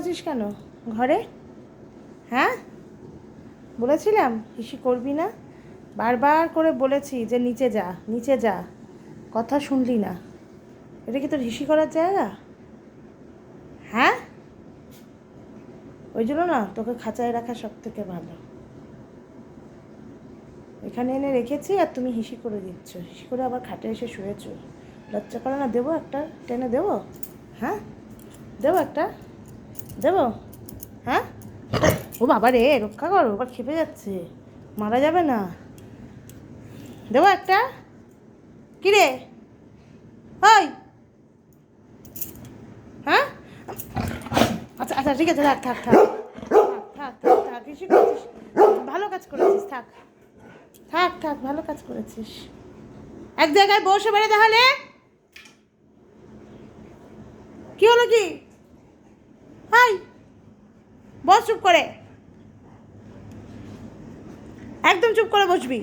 করেছিস কেন ঘরে? হ্যাঁ, বলেছিলাম হিসি করবি না, বারবার করে বলেছি যে নিচে যা নিচে যা, কথা শুনলি না। এটা কি তোর হিসি করার জায়গা? হ্যাঁ, ওই জন্য না তোকে খাঁচায় রাখা সব থেকে ভালো। এখানে এনে রেখেছি আর তুমি হিসি করে দিচ্ছ, হিসি করে আবার খাটে এসে শুয়েছো। লজ্জা করে না? দেবো একটা টেনে দেবো? হ্যাঁ, দেবো একটা, দেবো? হ্যাঁ, ও বাবা রে, রক্ষা করো, আবার খেপে যাচ্ছে, মারা যাবে না। দেবো একটা? কিরে ওই, হ্যাঁ, আচ্ছা আচ্ছা ঠিক আছে, থাক থাক থাক থাক থাক থাক, হিসি করেছিস, ভালো কাজ করেছিস, থাক থাক থাক, ভালো কাজ করেছিস। এক জায়গায় বসে বেড়ে তাহলে কি হলো কি? হাই, বস চুপ করে, একদম চুপ করে বসবি।